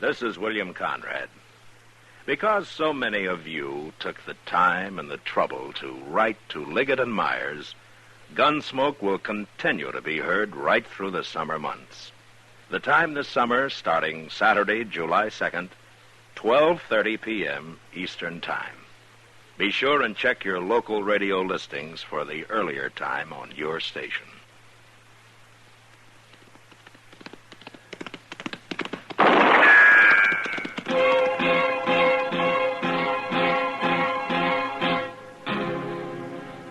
This is William Conrad. Because so many of you took the time and the trouble to write to Liggett and Myers, Gunsmoke will continue to be heard right through the summer months. The time this summer, starting Saturday, July 2nd, 12:30 p.m. Eastern Time. Be sure and check your local radio listings for the earlier time on your station.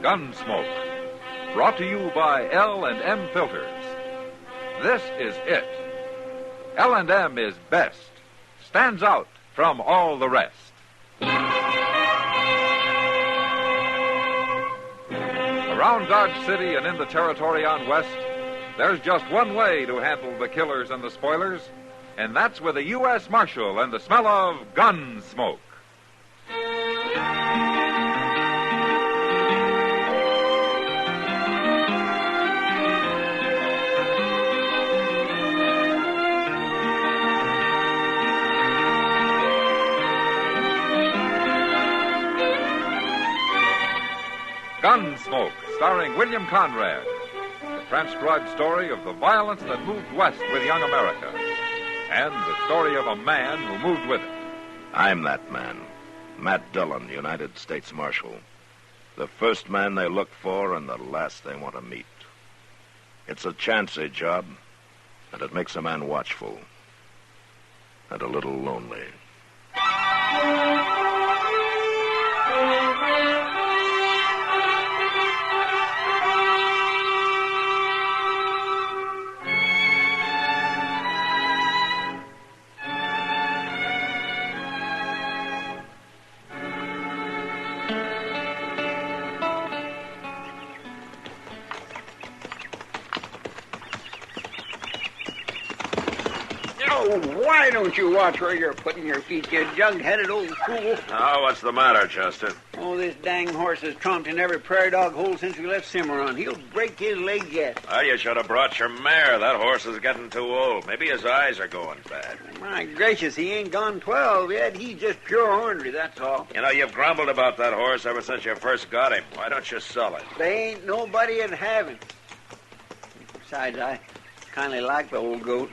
Gunsmoke, brought to you by L&M Filters. This is it. L&M is best, stands out from all the rest. Around Dodge City and in the territory on West, there's just one way to handle the killers and the spoilers, and that's with a U.S. Marshal and the smell of Gunsmoke. Gunsmoke, starring William Conrad. The transcribed story of the violence that moved west with young America. And the story of a man who moved with it. I'm that man, Matt Dillon, United States Marshal. The first man they look for and the last they want to meet. It's a chancy job, and it makes a man watchful. And a little lonely. Why don't you watch where you're putting your feet, you jug-headed old fool? Oh, what's the matter, Chester? Oh, this dang horse has tromped in every prairie dog hole since we left Cimarron. He'll break his leg yet. Well, you should have brought your mare. That horse is getting too old. Maybe his eyes are going bad. My gracious, he ain't gone 12 yet. He's just pure ornery, that's all. You know, you've grumbled about that horse ever since you first got him. Why don't you sell it? There ain't nobody that'd have him. Besides, I kind of like the old goat.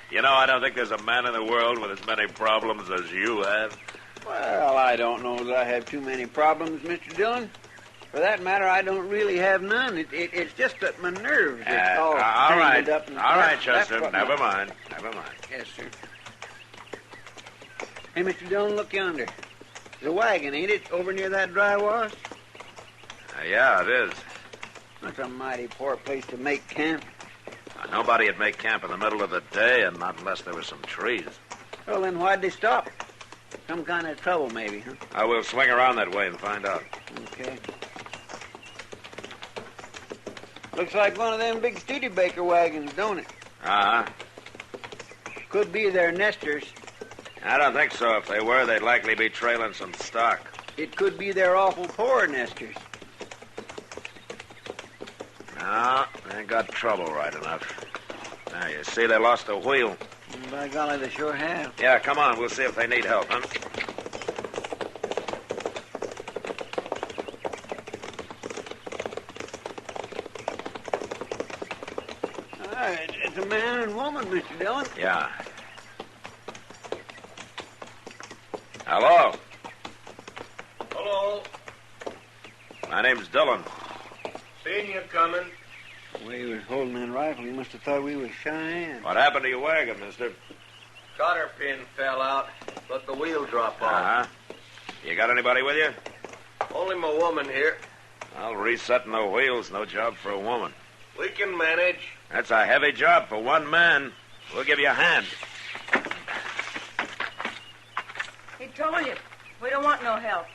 You know, I don't think there's a man in the world with as many problems as you have. Well, I don't know that I have too many problems, Mr. Dillon. For that matter, I don't really have none. It's just that my nerves are all tangled up. All right, Chester. Never mind. Yes, sir. Hey, Mr. Dillon, look yonder. There's a wagon, ain't it, over near that dry wash? Yeah, it is. That's a mighty poor place to make camp. Nobody would make camp in the middle of the day, and not unless there were some trees. Well, then why'd they stop? Some kind of trouble, maybe, huh? I will swing around that way and find out. Okay. Looks like one of them big Studebaker wagons, don't it? Uh-huh. Could be their nesters. I don't think so. If they were, they'd likely be trailing some stock. It could be their awful poor nesters. No, they got trouble right enough. Now, you see they lost a wheel. By golly, they sure have. Yeah, come on. We'll see if they need help, huh? It's a man and woman, Mr. Dillon. Yeah. Hello. Hello. My name's Dillon. Seen you coming. The way he was holding that rifle, he must have thought we was Cheyenne. What happened to your wagon, mister? Cotter pin fell out, let the wheel drop off. Uh-huh. You got anybody with you? Only my woman here. Well, resetting the wheel's no job for a woman. We can manage. That's a heavy job for one man. We'll give you a hand. He told you. We don't want no help.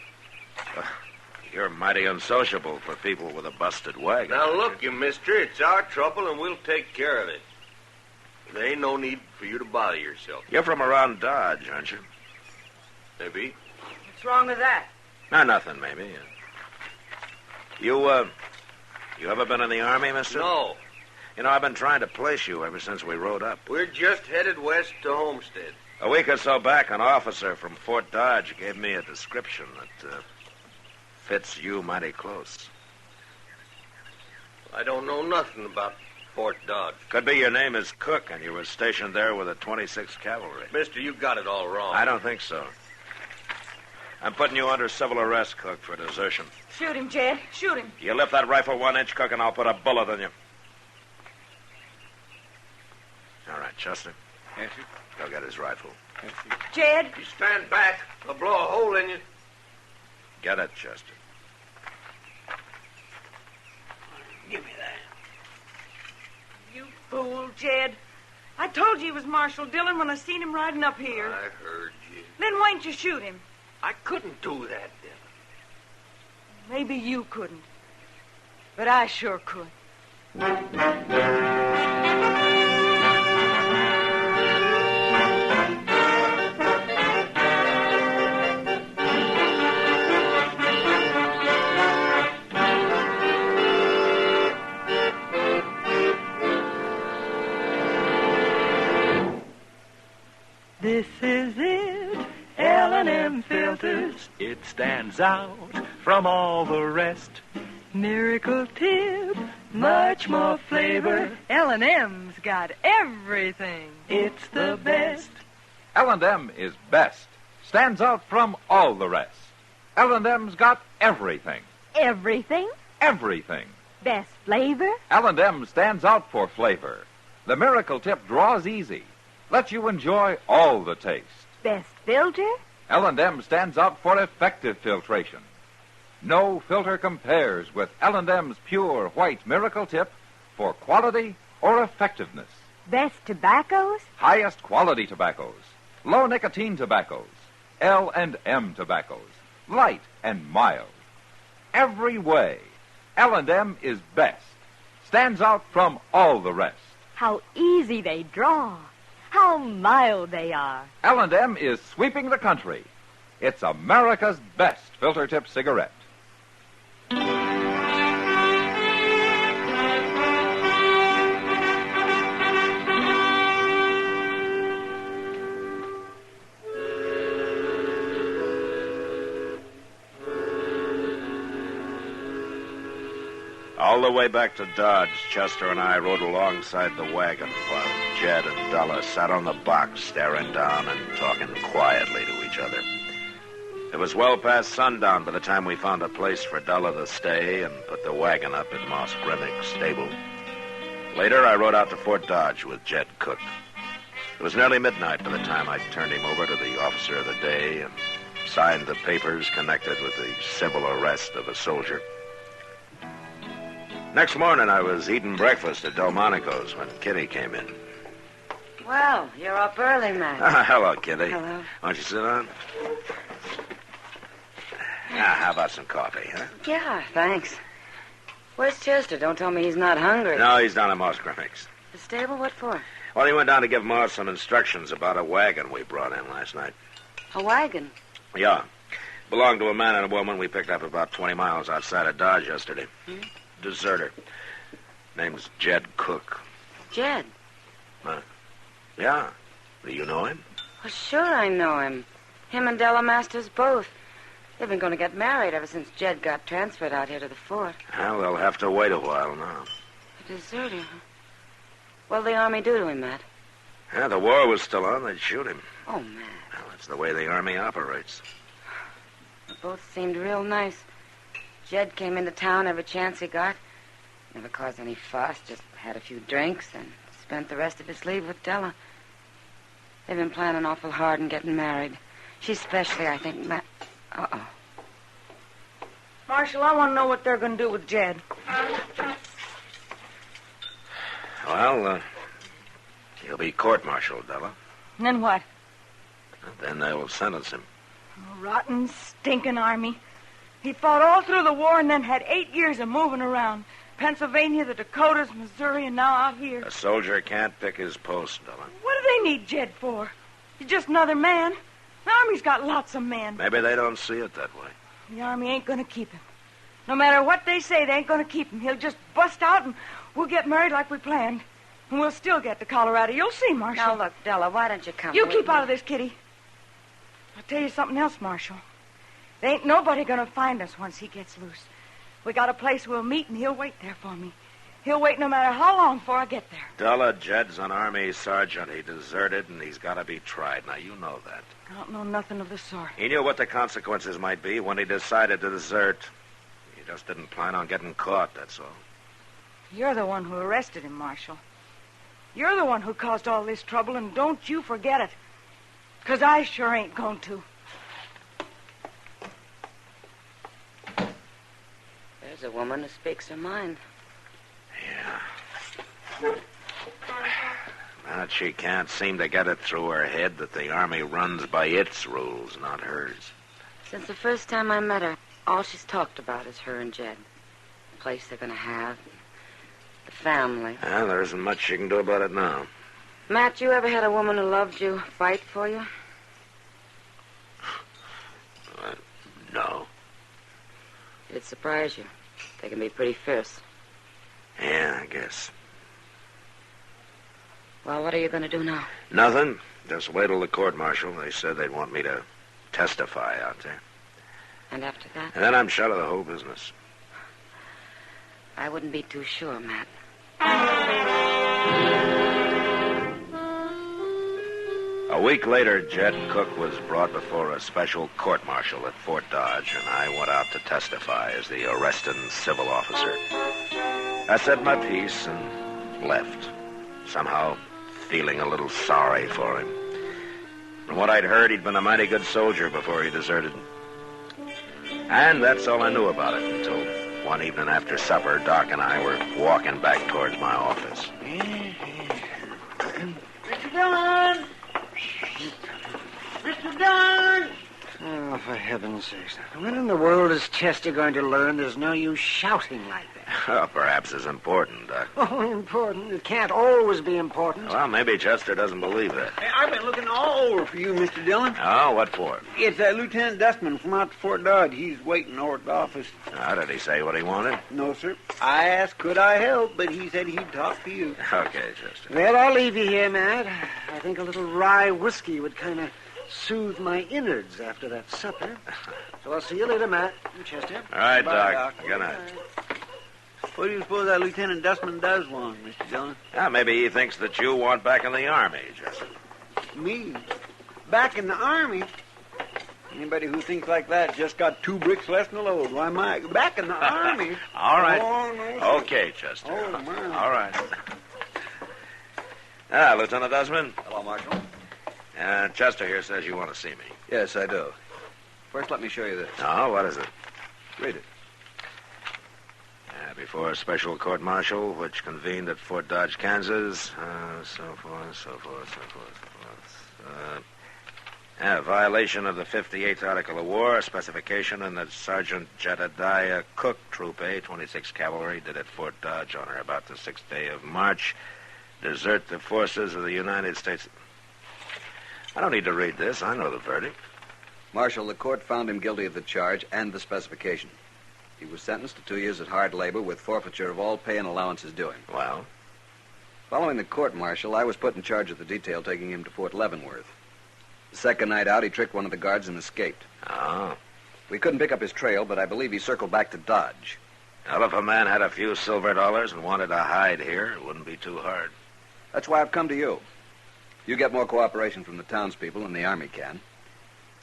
You're mighty unsociable for people with a busted wagon. Now, look, you mister, it's our trouble, and we'll take care of it. There ain't no need for you to bother yourself. You're from around Dodge, aren't you? Maybe. What's wrong with that? No, nothing, maybe. You ever been in the Army, mister? No. You know, I've been trying to place you ever since we rode up. We're just headed west to Homestead. A week or so back, an officer from Fort Dodge gave me a description that fits you mighty close. I don't know nothing about Fort Dodge. Could be your name is Cook, and you were stationed there with the 26th Cavalry. Mister, you got it all wrong. I don't think so. I'm putting you under civil arrest, Cook, for desertion. Shoot him, Jed. Shoot him. You lift that rifle 1 inch, Cook, and I'll put a bullet in you. All right, Chester. Yes, sir. Go get his rifle. Yes, sir. Jed. You stand back. I'll blow a hole in you. Get it, Chester. Give me that. You fool, Jed. I told you he was Marshal Dillon when I seen him riding up here. I heard you. Then why didn't you shoot him? I couldn't do that, Dillon. Maybe you couldn't. But I sure could. This is it, L&M Filters. It stands out from all the rest. Miracle tip, much more flavor. L&M's got everything. It's the best. L&M is best. Stands out from all the rest. L&M's got everything. Everything? Everything. Best flavor? L&M stands out for flavor. The Miracle Tip draws easy. Lets you enjoy all the taste. Best filter? L&M stands out for effective filtration. No filter compares with L&M's pure white Miracle Tip for quality or effectiveness. Best tobaccos? Highest quality tobaccos. Low nicotine tobaccos. L&M tobaccos. Light and mild. Every way, L&M is best. Stands out from all the rest. How easy they draw. How mild they are. L&M is sweeping the country. It's America's best filter tip cigarette. All the way back to Dodge, Chester and I rode alongside the wagon while Jed and Della sat on the box staring down and talking quietly to each other. It was well past sundown by the time we found a place for Della to stay and put the wagon up at Moss Grimmick's stable. Later, I rode out to Fort Dodge with Jed Cook. It was nearly midnight by the time I turned him over to the officer of the day and signed the papers connected with the civil arrest of a soldier. Next morning, I was eating breakfast at Delmonico's when Kitty came in. Well, you're up early, Matt. Hello, Kitty. Hello. Won't you sit down? How about some coffee, huh? Yeah, thanks. Where's Chester? Don't tell me he's not hungry. No, he's down at Moss Grimmick's. The stable? What for? Well, he went down to give Moss some instructions about a wagon we brought in last night. A wagon? Yeah. Belonged to a man and a woman we picked up about 20 miles outside of Dodge yesterday. Deserter. Name's Jed Cook. Jed? Yeah. Do you know him? Well, sure I know him. Him and Della Masters both. They've been going to get married ever since Jed got transferred out here to the fort. Well, they'll have to wait a while now. A deserter, huh? What'll the Army do to him, Matt? Yeah, the war was still on. They'd shoot him. Oh, Matt. Well, that's the way the Army operates. They both seemed real nice. Jed came into town every chance he got. Never caused any fuss, just had a few drinks and spent the rest of his leave with Della. They've been planning awful hard and getting married. She especially, I think, Matt... Uh-oh. Marshal, I want to know what they're going to do with Jed. Well, he'll be court-martialed, Della. And then what? Then they'll sentence him. A rotten, stinking army. He fought all through the war and then had 8 years of moving around. Pennsylvania, the Dakotas, Missouri, and now out here. A soldier can't pick his post, Della. What do they need Jed for? He's just another man. The Army's got lots of men. Maybe they don't see it that way. The Army ain't going to keep him. No matter what they say, they ain't going to keep him. He'll just bust out and We'll get married like we planned. And we'll still get to Colorado. You'll see, Marshal. Now, look, Della, why don't you come You with keep me? out of this, Kitty. I'll tell you something else, Marshal. There ain't nobody gonna find us once he gets loose. We got a place we'll meet, and he'll wait there for me. He'll wait no matter how long before I get there. Della, Jed's an Army sergeant. He deserted, and he's got to be tried. Now, you know that. I don't know nothing of the sort. He knew what the consequences might be when he decided to desert. He just didn't plan on getting caught, that's all. You're the one who arrested him, Marshal. You're the one who caused all this trouble, and don't you forget it. 'Cause I sure ain't going to. There's a woman who speaks her mind. Yeah. But she can't seem to get it through her head that the Army runs by its rules, not hers. Since the first time I met her, all she's talked about is her and Jed. The place they're going to have, the family. Well, there isn't much she can do about it now. Matt, you ever had a woman who loved you fight for you? No. It'd surprise you. They can be pretty fierce. Yeah, I guess. Well, what are you going to do now? Nothing. Just wait till the court-martial. They said they'd want me to testify out there. And after that? And then I'm shut of the whole business. I wouldn't be too sure, Matt. A week later, Jed Cook was brought before a special court-martial at Fort Dodge, and I went out to testify as the arresting civil officer. I said my piece and left, somehow feeling a little sorry for him. From what I'd heard, he'd been a mighty good soldier before he deserted. And that's all I knew about it until one evening after supper, Doc and I were walking back towards my office. Mr. Dillon! Mr. Dillon! Oh, for heaven's sakes. When in the world is Chester going to learn there's no use shouting like that? Well, perhaps it's important, Doc. Oh, important. It can't always be important. Well, maybe Chester doesn't believe that. Hey, I've been looking all over for you, Mr. Dillon. Oh, what for? It's Lieutenant Dustman from out to Fort Dodge. He's waiting over at the office. Did he say what he wanted? No, sir. I asked, could I help, but he said he'd talk to you. Okay, Chester. Well, I'll leave you here, Matt. I think a little rye whiskey would kind of soothe my innards after that supper. So I'll see you later, Matt and Chester. All right, Bye, Doc. Doc. Good night. What do you suppose that Lieutenant Dustman does want, Mr. Dillon? Maybe he thinks that you want back in the Army, Chester. Me? Back in the Army? Anybody who thinks like that just got 2 bricks less than a load. Why, my, back in the Army? All right. Oh, no, sir. Okay, Chester. Oh, my. All right. Lieutenant Dustman. Hello, Marshal. Chester here says you want to see me. Yes, I do. First, let me show you this. Oh, what is it? Read it. Before a special court-martial, which convened at Fort Dodge, Kansas, so forth. Violation of the 58th Article of War, a specification in that Sergeant Jedediah Cook, Troop A, 26th Cavalry, did at Fort Dodge on or about the 6th day of March, desert the forces of the United States. I don't need to read this. I know the verdict. Marshal, the court found him guilty of the charge and the specification. He was sentenced to 2 years at hard labor with forfeiture of all pay and allowances due him. Well? Following the court-martial, I was put in charge of the detail taking him to Fort Leavenworth. The second night out, he tricked one of the guards and escaped. Oh. We couldn't pick up his trail, but I believe he circled back to Dodge. Well, if a man had a few silver dollars and wanted to hide here, it wouldn't be too hard. That's why I've come to you. You get more cooperation from the townspeople than the Army can.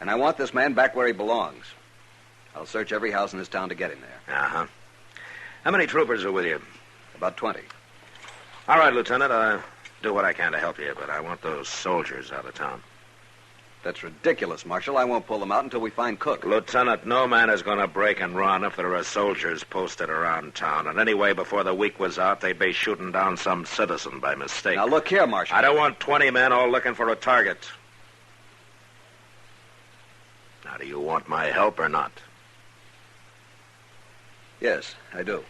And I want this man back where he belongs. I'll search every house in this town to get him there. Uh-huh. How many troopers are with you? About 20. All right, Lieutenant. I'll do what I can to help you, but I want those soldiers out of town. That's ridiculous, Marshal. I won't pull them out until we find Cook. Lieutenant, no man is going to break and run if there are soldiers posted around town. And anyway, before the week was out, they'd be shooting down some citizen by mistake. Now, look here, Marshal. I don't want 20 men all looking for a target. Now, do you want my help or not? Yes, I do.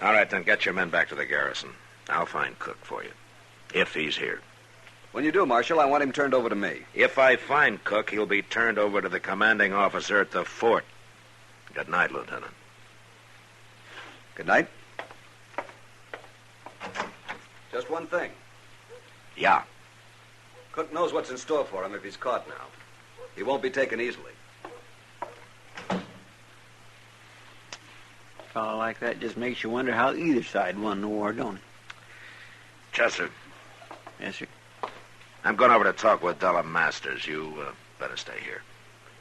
All right, then get your men back to the garrison. I'll find Cook for you, if he's here. When you do, Marshal, I want him turned over to me. If I find Cook, he'll be turned over to the commanding officer at the fort. Good night, Lieutenant. Good night. Just one thing. Yeah. Cook knows what's in store for him if he's caught now. He won't be taken easily. A fellow like that just makes you wonder how either side won the war, don't it? Chester, Yes, sir. I'm going over to talk with Della Masters. You better stay here.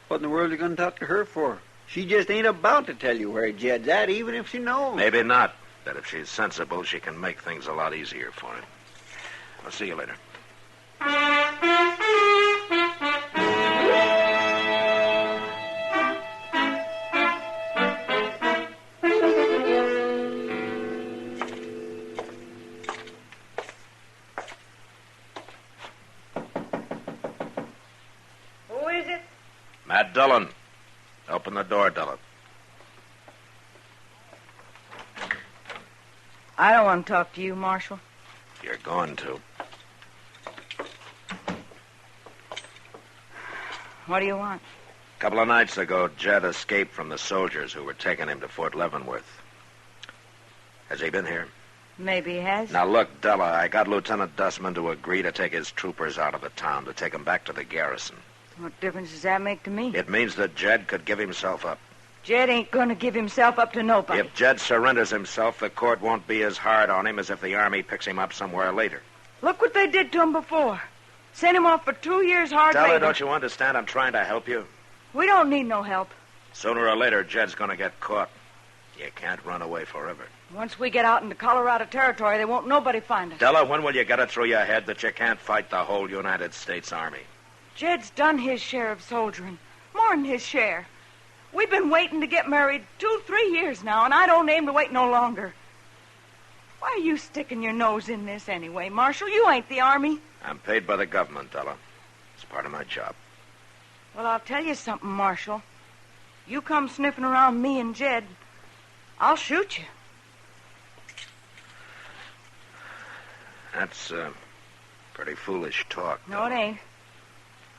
What in the world are you going to talk to her for? She just ain't about to tell you where Jed's at, even if she knows. Maybe not. But if she's sensible, she can make things a lot easier for him. I'll see you later. Who is it? Matt Dillon. Open the door, Dillon. I don't want to talk to you, Marshal. You're going to. What do you want? A couple of nights ago, Jed escaped from the soldiers who were taking him to Fort Leavenworth. Has he been here? Maybe he has. Now, look, Della, I got Lieutenant Dussman to agree to take his troopers out of the town, to take them back to the garrison. What difference does that make to me? It means that Jed could give himself up. Jed ain't going to give himself up to nobody. If Jed surrenders himself, the court won't be as hard on him as if the Army picks him up somewhere later. Look what they did to him before. Sent him off for 2 years hard Della, labor. don't you understand? I'm trying to help you. We don't need no help. Sooner or later, Jed's going to get caught. You can't run away forever. Once we get out into Colorado Territory, there won't nobody find us. Della, when will you get it through your head that you can't fight the whole United States Army? Jed's done his share of soldiering. More than his share. We've been waiting to get married 2-3 years now, and I don't aim to wait no longer. Why are you sticking your nose in this anyway, Marshal? You ain't the Army. I'm paid by the government, Della. It's part of my job. Well, I'll tell you something, Marshal. You come sniffing around me and Jed, I'll shoot you. That's pretty foolish talk. No, it ain't.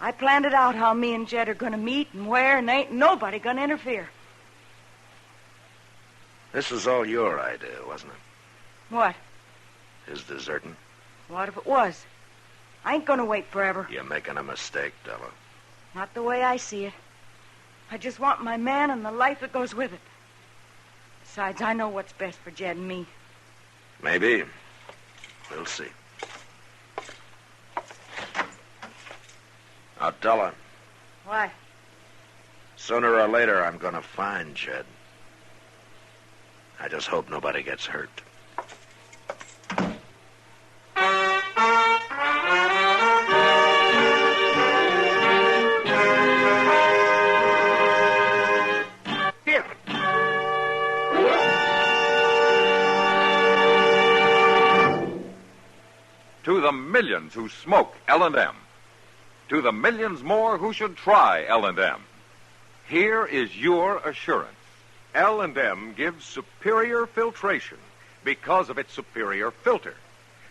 I planned it out how me and Jed are going to meet and where, and ain't nobody going to interfere. This was all your idea, wasn't it? What? His deserting. What if it was? I ain't going to wait forever. You're making a mistake, Della. Not the way I see it. I just want my man and the life that goes with it. Besides, I know what's best for Jed and me. Maybe. We'll see. Now, Della, Why? sooner or later I'm going to find Jed. I just hope nobody gets hurt. To the millions who smoke L&M. To the millions more who should try L&M. Here is your assurance. L&M gives superior filtration because of its superior filter.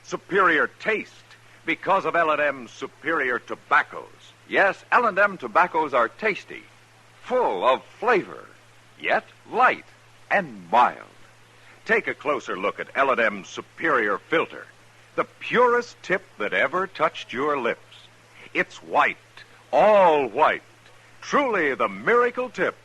Superior taste because of L&M's superior tobaccos. Yes, L&M tobaccos are tasty, full of flavor, yet light and mild. Take a closer look at L&M's superior filter. The purest tip that ever touched your lips. It's white, all white. Truly the miracle tip.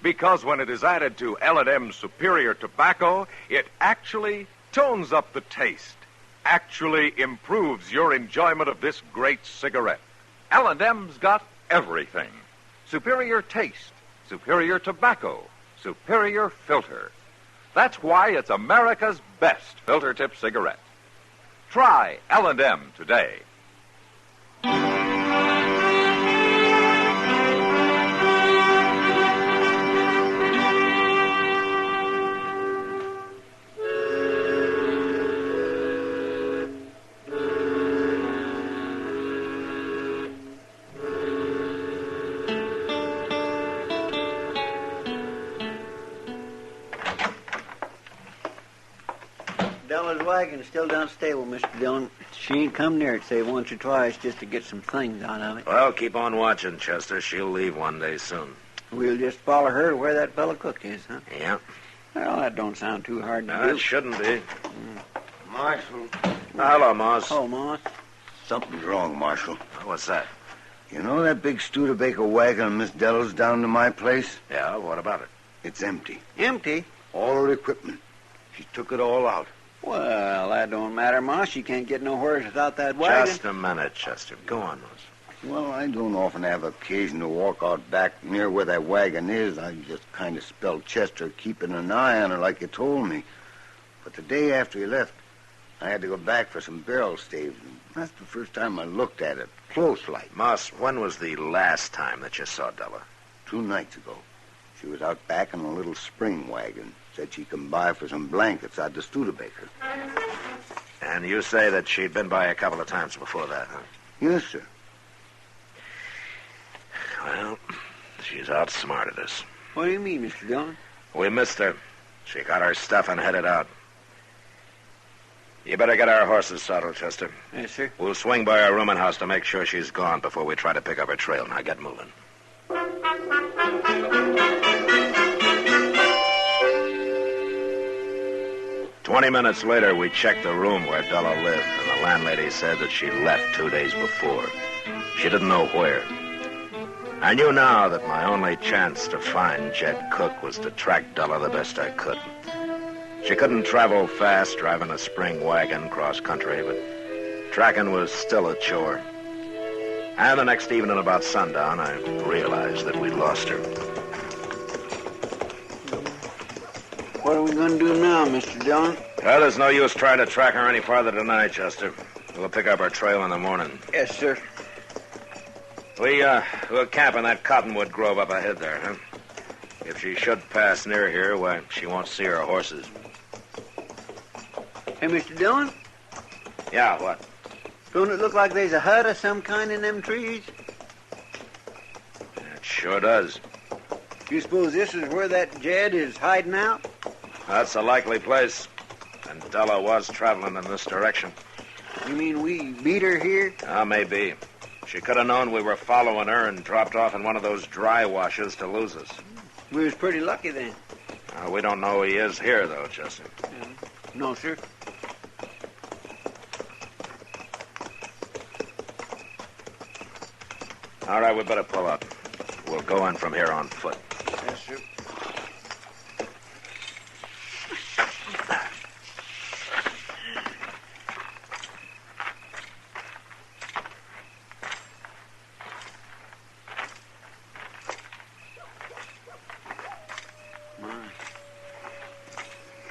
Because when it is added to L&M's superior tobacco, it actually tones up the taste. Actually improves your enjoyment of this great cigarette. L&M's got everything. Superior taste, superior tobacco, superior filter. That's why it's America's best filter tip cigarette. Try L&M today. Della's wagon's still down stable, Mr. Dillon. She ain't come near it, say, once or twice just to get some things out of it. Well, keep on watching, Chester. She'll leave one day soon. We'll just follow her to where that fellow Cook is, huh? Yeah. Well, that don't sound too hard to No, do. it shouldn't be. Marshal, Hello, Moss. Oh, Moss. Something's wrong, Marshal. What's that? You know that big Studebaker wagon of Miss Dell's down to my place? Yeah, what about it? It's empty. Empty? All her equipment. She took it all out. Well, that don't matter, Moss. You can't get nowhere without that wagon. Just a minute, Chester. Go on, Moss. Well, I don't often have occasion to walk out back near where that wagon is. I just kind of spelled Chester keeping an eye on her like you told me. But the day after he left, I had to go back for some barrel staves. And that's the first time I looked at it, close like. Moss, when was the last time that you saw Della? 2 nights ago. She was out back in a little spring wagon. Said she'd come by for some blankets out to Studebaker. And you say that she'd been by a couple of times before that, huh? Yes, sir. Well, she's outsmarted us. What do you mean, Mr. Dillon? We missed her. She got our stuff and headed out. You better get our horses saddled, Chester. Yes, sir. We'll swing by our rooming house to make sure she's gone before we try to pick up her trail. Now get moving. 20 minutes later, we checked the room where Della lived, and the landlady said that she left 2 days before. She didn't know where. I knew now that my only chance to find Jed Cook was to track Della the best I could. She couldn't travel fast driving a spring wagon cross-country, but tracking was still a chore. And the next evening about sundown, I realized that we'd lost her. What are we going to do now, Mr. Dillon? Well, there's no use trying to track her any farther tonight, Chester. We'll pick up her trail in the morning. Yes, sir. We'll camp in that cottonwood grove up ahead there, huh? If she should pass near here, why, she won't see her horses. Hey, Mr. Dillon? Yeah, what? Don't it look like there's a hut of some kind in them trees? It sure does. You suppose this is where that Jed is hiding out? That's a likely place. And Della was traveling in this direction. You mean we beat her here? Maybe. She could have known we were following her and dropped off in one of those dry washes to lose us. We was pretty lucky then. We don't know he is here, though, Chester. No, sir. All right, we better pull up. We'll go in from here on foot. Yes, sir.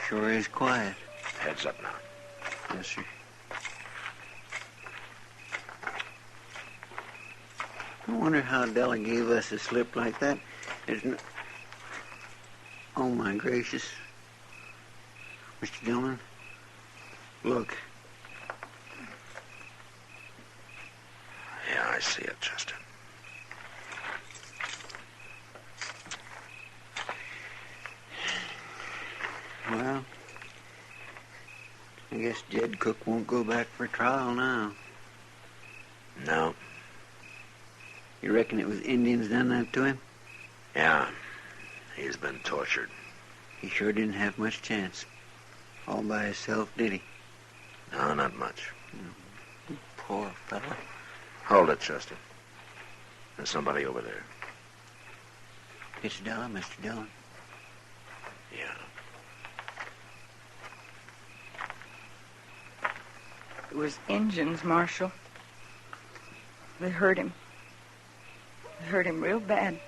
Sure is quiet. Heads up now. Yes, sir. I wonder how Della gave us a slip like that. There's no... Oh, my gracious. Mr. Dillon, look. Yeah, I see it, Chester. Well, I guess Jed Cook won't go back for trial now. No. You reckon it was Indians done that to him? Yeah. He's been tortured. He sure didn't have much chance. All by himself, did he? No, not much. Poor fellow. Hold it, Chester. There's somebody over there. It's Della, Mr. Dillon. Yeah. It was Injuns, Marshal. They hurt him. They hurt him real bad.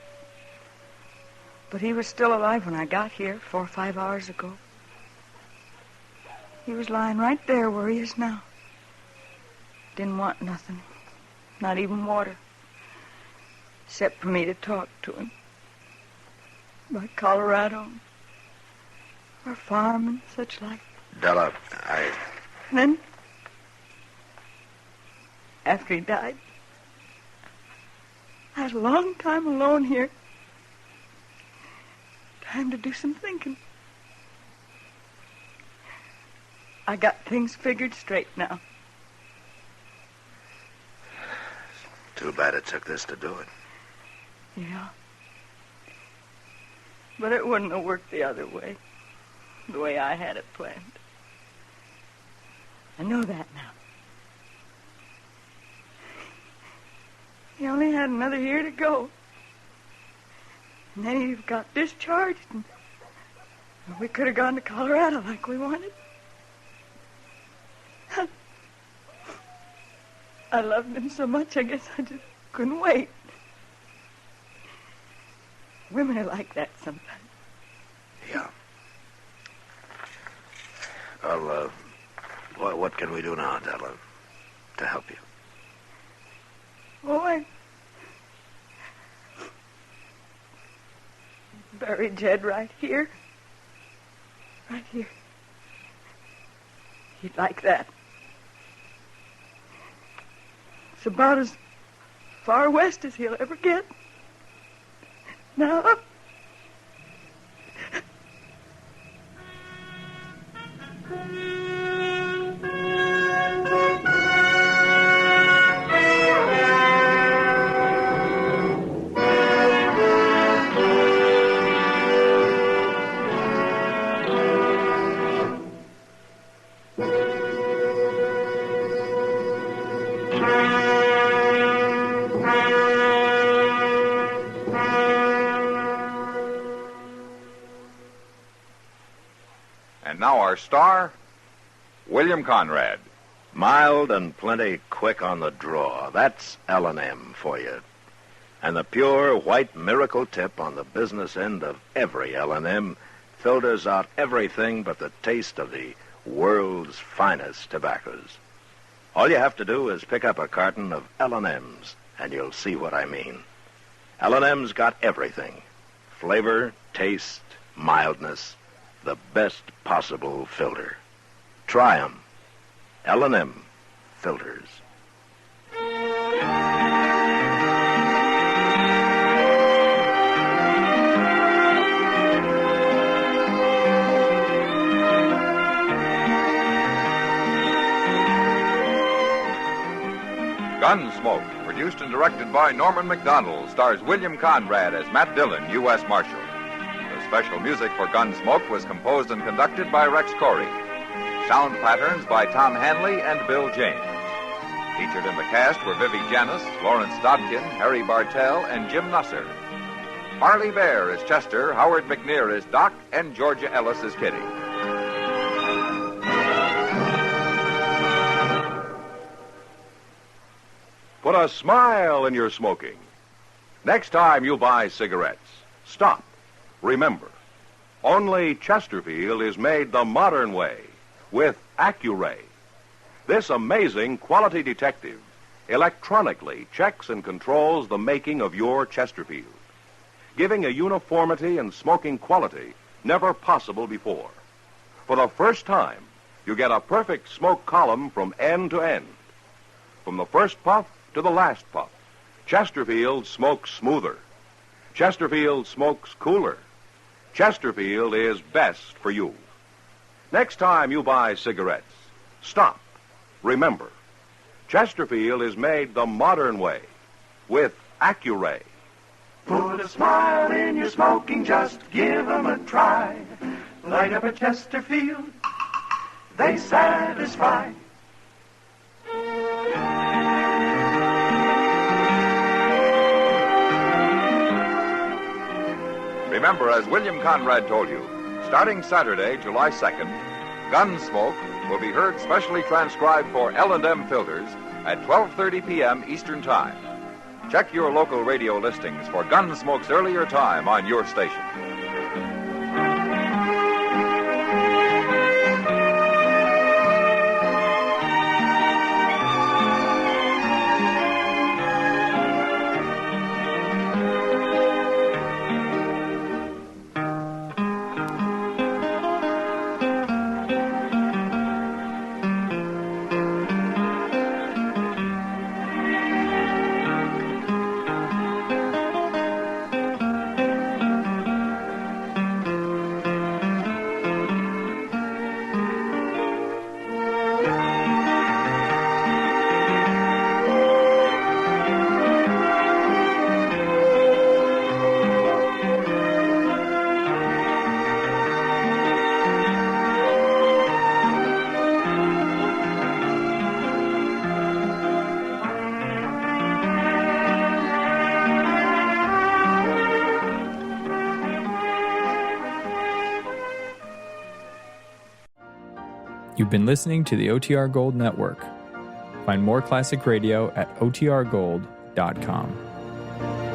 But he was still alive when I got here 4 or 5 hours ago. He was lying right there where he is now. Didn't want nothing, not even water, except for me to talk to him. By Colorado, our farm and such like. Della, And then, after he died, I had a long time alone here. Time to do some thinking. I got things figured straight now. Too bad it took this to do it. Yeah. But it wouldn't have worked the other way. The way I had it planned. I know that now. He only had another year to go. And then he got discharged, and we could have gone to Colorado like we wanted. I loved him so much, I guess I just couldn't wait. Women are like that sometimes. Yeah. Well, what can we do now, Della, to help you? Oh, I buried Jed right here. Right here. He'd like that. It's about as far west as he'll ever get. Now, And now our star, William Conrad. Mild and plenty quick on the draw. That's L&M for you. And the pure white miracle tip on the business end of every L&M filters out everything but the taste of the world's finest tobaccos. All you have to do is pick up a carton of L&M's, and you'll see what I mean. L&M's got everything. Flavor, taste, mildness, the best possible filter. Try 'em. L&M filters. Gunsmoke, produced and directed by Norman McDonald, stars William Conrad as Matt Dillon, U.S. Marshal. The special music for Gunsmoke was composed and conducted by Rex Corey. Sound patterns by Tom Hanley and Bill James. Featured in the cast were Vivi Janis, Lawrence Dobkin, Harry Bartell, and Jim Nusser. Harley Bear is Chester, Howard McNear is Doc, and Georgia Ellis is Kitty. Put a smile in your smoking. Next time you buy cigarettes, stop. Remember, only Chesterfield is made the modern way with Accuray. This amazing quality detective electronically checks and controls the making of your Chesterfield, giving a uniformity and smoking quality never possible before. For the first time, you get a perfect smoke column from end to end. From the first puff to the last puff, Chesterfield smokes smoother. Chesterfield smokes cooler. Chesterfield is best for you. Next time you buy cigarettes, stop. Remember, Chesterfield is made the modern way with Accuray. Put a smile in your smoking, just give 'em a try. Light up a Chesterfield, they satisfy. Remember, as William Conrad told you, starting Saturday, July 2nd, Gunsmoke will be heard specially transcribed for L&M filters at 12:30 p.m. Eastern Time. Check your local radio listings for Gunsmoke's earlier time on your station. You've been listening to the OTR Gold Network. Find more classic radio at otrgold.com.